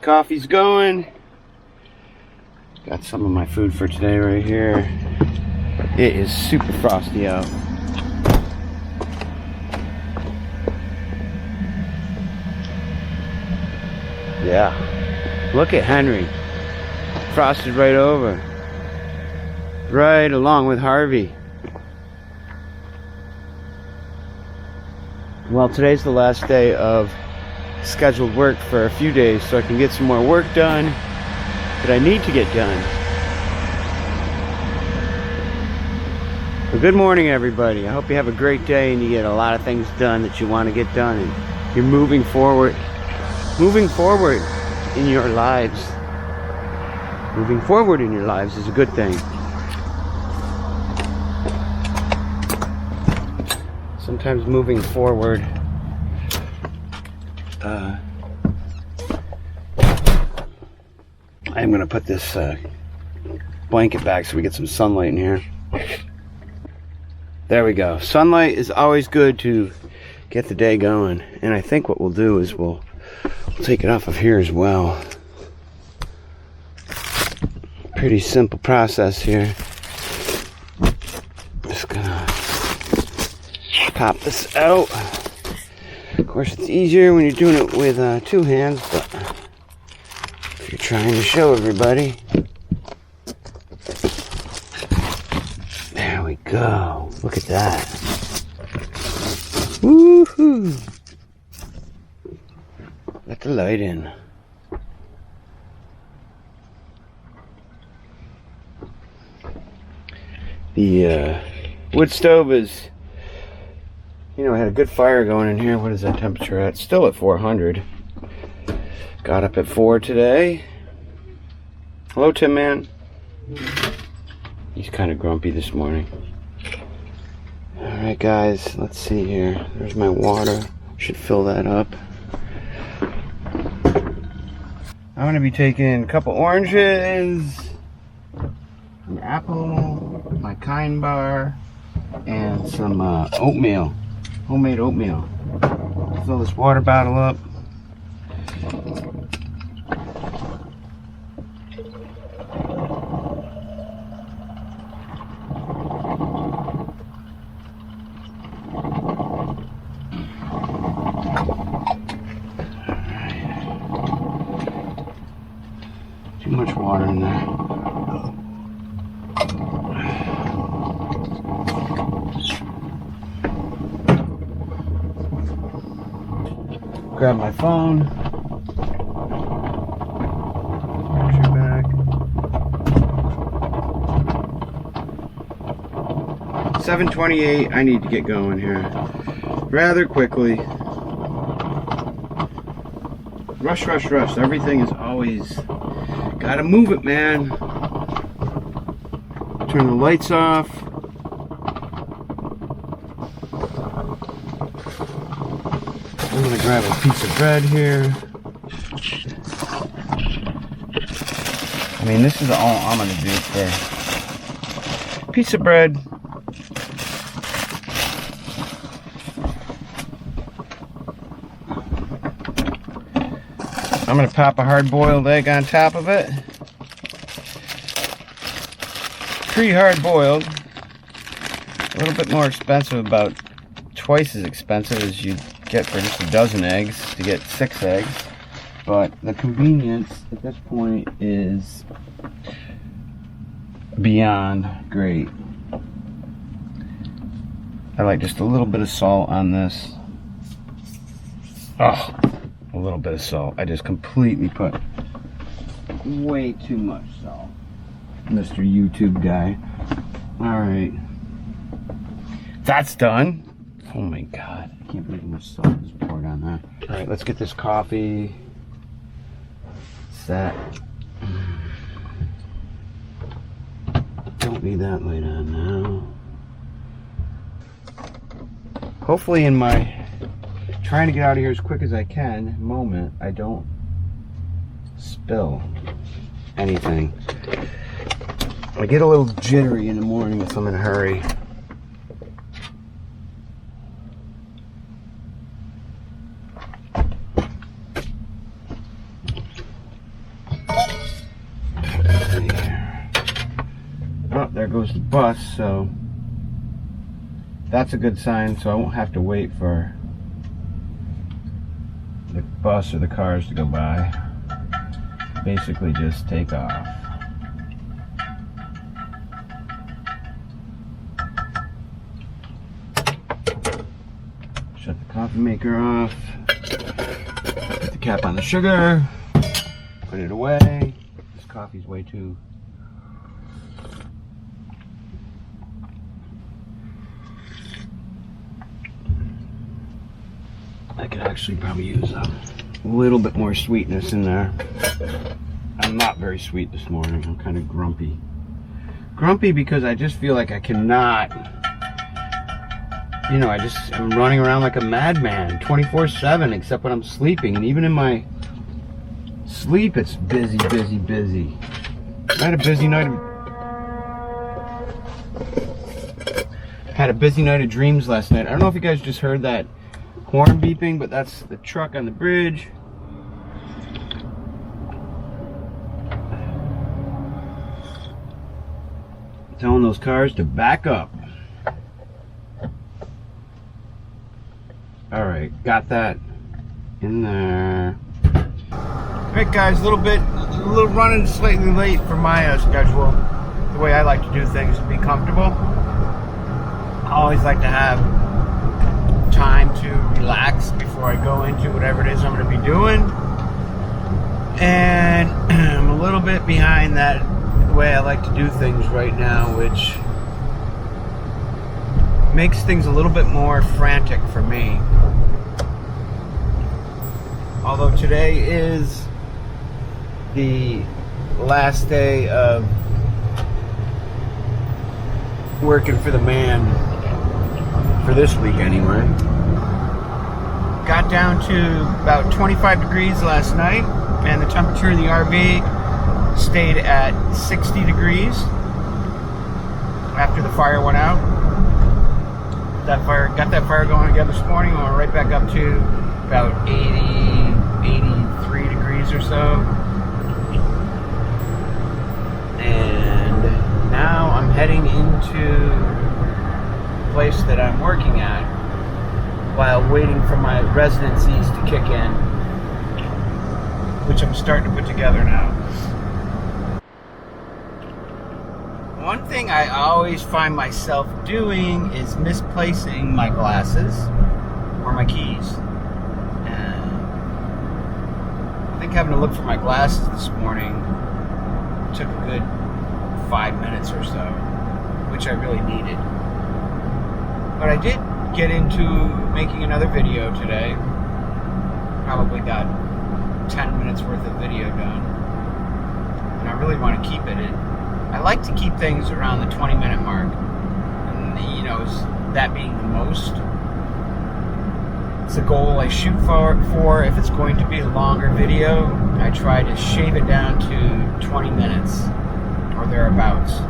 Coffee's going. Got some of my food for today right here. It is super frosty out. Yeah. Look at Henry. Frosted right over. Right along with Harvey. Well, today's the last day of scheduled work for a few days, so I can get some more work done that I need to get done. Well, good morning, everybody. I hope you have a great day and you get a lot of things done that you want to get done, and you're moving forward in your lives. Moving forward in your lives is a good thing. Sometimes moving forward I'm gonna put this blanket back so we get some sunlight in here. There we go. Sunlight is always good to get the day going, and I think what we'll do is we'll take it off of here as well. Pretty simple process here. Just gonna pop this out. Of course, it's easier when you're doing it with two hands, but if you're trying to show everybody. There we go. Look at that. Woohoo! Let the light in. The wood stove is, you know, I had a good fire going in here. What is that temperature at? Still at 400. Got up at 4 today. Hello, Tim Man. He's kind of grumpy this morning. Alright, guys, let's see here. There's my water. Should fill that up. I'm going to be taking a couple oranges, an apple, my Kind bar, and some oatmeal. Homemade oatmeal. Fill this water bottle up. Too much water in there. Grab my phone. Picture back. 7:28. I need to get going here rather quickly. Rush, rush, rush. Everything is always gotta move it, man. Turn the lights off. I'm gonna grab a piece of bread here. I mean, this is all I'm gonna do today. Piece of bread. I'm gonna pop a hard-boiled egg on top of it. Pre-hard-boiled. A little bit more expensive, about twice as expensive as you get for just a dozen eggs to get 6 eggs. But the convenience at this point is beyond great. I like just a little bit of salt on this. Oh, a little bit of salt. I just completely put way too much salt. Mr. YouTube guy. Alright. That's done. Oh my god. I can't believe how much salt is poured on that. Alright, let's get this coffee set. Don't need that light on now. Hopefully in my trying to get out of here as quick as I can moment, I don't spill anything. I get a little jittery in the morning if I'm in a hurry. goes the bus, so that's a good sign, so I won't have to wait for the bus or the cars to go by. Basically just take off. Shut the coffee maker off. Put the cap on the sugar. Put it away. This coffee's way too... I could actually probably use a little bit more sweetness in there. I'm not very sweet this morning. I'm kind of grumpy. Grumpy because I just feel like I cannot, you know, I'm running around like a madman 24/7 except when I'm sleeping. And even in my sleep, it's busy, busy, busy. I had a busy night of dreams last night. I don't know if you guys just heard that horn beeping, but that's the truck on the bridge. Telling those cars to back up. Alright, got that in there. Alright guys, a little running slightly late for my schedule. The way I like to do things, to be comfortable. I always like to have time to relax before I go into whatever it is I'm going to be doing. And I'm a little bit behind that way I like to do things right now, which makes things a little bit more frantic for me. Although today is the last day of working for the man for this week anyway. Got down to about 25 degrees last night, and the temperature in the RV stayed at 60 degrees after the fire went out. Got that fire going again this morning, and we're right back up to about 83 degrees or so. And now I'm heading into the place that I'm working at while waiting for my residencies to kick in, which I'm starting to put together now. One thing I always find myself doing is misplacing my glasses or my keys. And I think having to look for my glasses this morning took a good 5 minutes or so, which I really needed. But I did get into making another video today. Probably got 10 minutes worth of video done. And I really want to keep it in. I like to keep things around the 20-minute mark. And, you know, that being the most. It's a goal I shoot for. If it's going to be a longer video, I try to shave it down to 20 minutes or thereabouts.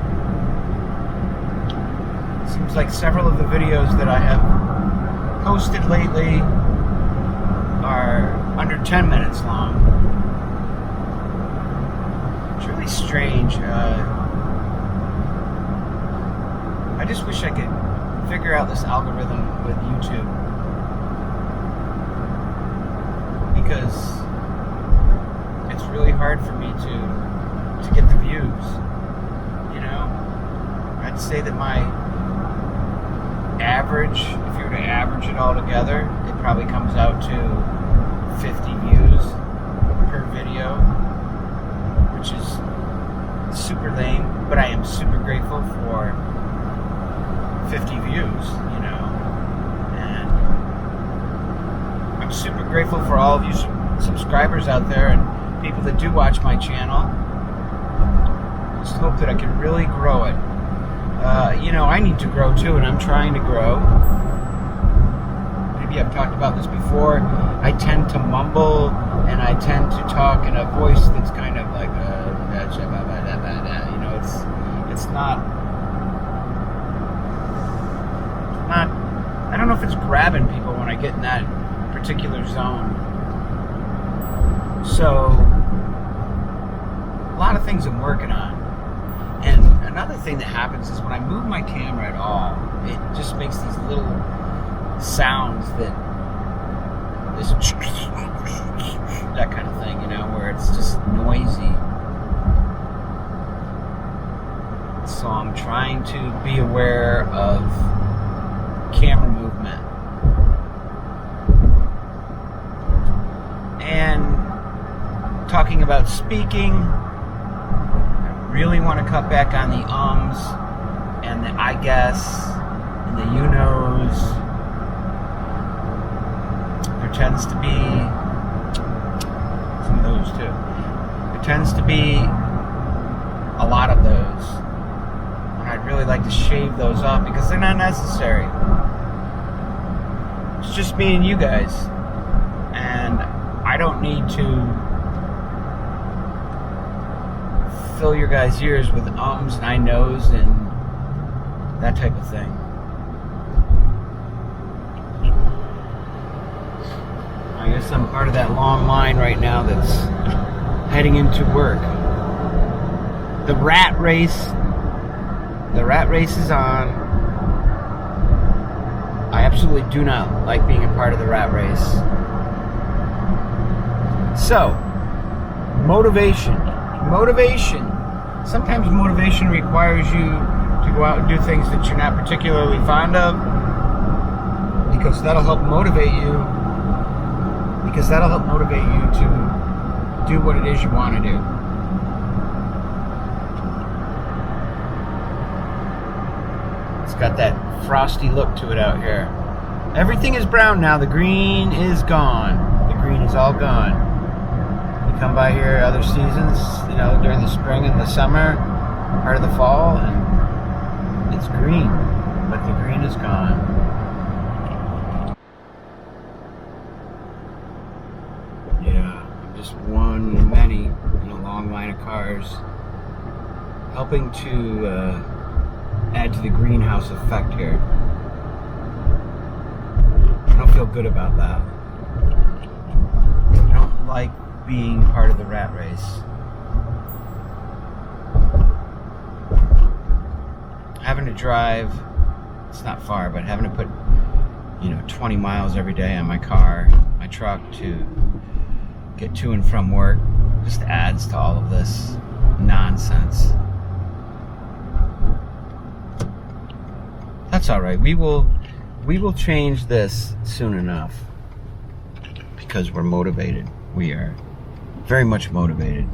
Seems like several of the videos that I have posted lately are under 10 minutes long. It's really strange. I just wish I could figure out this algorithm with YouTube, because it's really hard for me to get the views. You know, I'd say that my average, if you were to average it all together, it probably comes out to 50 views per video, which is super lame, but I am super grateful for 50 views, you know, and I'm super grateful for all of you subscribers out there and people that do watch my channel. Just hope that I can really grow it. You know, I need to grow too, and I'm trying to grow. Maybe I've talked about this before. I tend to mumble, and I tend to talk in a voice that's kind of like, you know, it's not, I don't know if it's grabbing people when I get in that particular zone. So, a lot of things I'm working on. And another thing that happens is when I move my camera at all, it just makes these little sounds that that kind of thing, you know, where it's just noisy. So I'm trying to be aware of camera movement. And talking about speaking, I really want to cut back on the ums and the I guess and the you knows. There tends to be some of those too. There tends to be a lot of those. And I'd really like to shave those off because they're not necessary. It's just me and you guys. And I don't need to fill your guys' ears with ums and I knows and that type of thing. I guess I'm part of that long line right now that's heading into work. The rat race is on. I absolutely do not like being a part of the rat race. So, motivation. Sometimes motivation requires you to go out and do things that you're not particularly fond of, because that'll help motivate you. To do what it is you want to do. It's got that frosty look to it out here. Everything is brown now. The green is gone. The green is all gone. You come by here other seasons, you know, during the spring and the summer, part of the fall, and it's green, but the green is gone. Yeah, I'm just one of many in a long line of cars helping to add to the greenhouse effect here. I don't feel good about that. I don't like being part of the rat race. Having to drive, it's not far, but having to put, 20 miles every day on my truck to get to and from work just adds to all of this nonsense. That's all right. We will change this soon enough because we're motivated. We are very much motivated.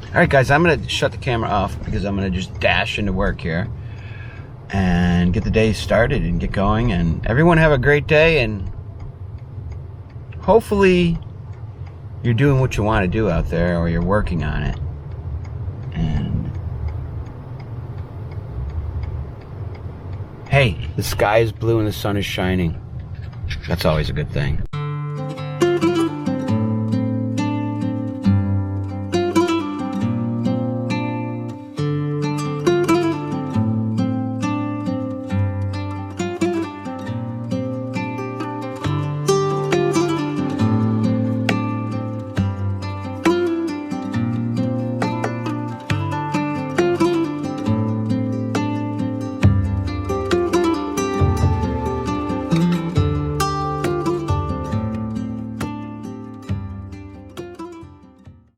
All right, guys, I'm going to shut the camera off because I'm going to just dash into work here and get the day started and get going. And everyone have a great day, and hopefully you're doing what you want to do out there, or you're working on it. And hey, the sky is blue and the sun is shining. That's always a good thing.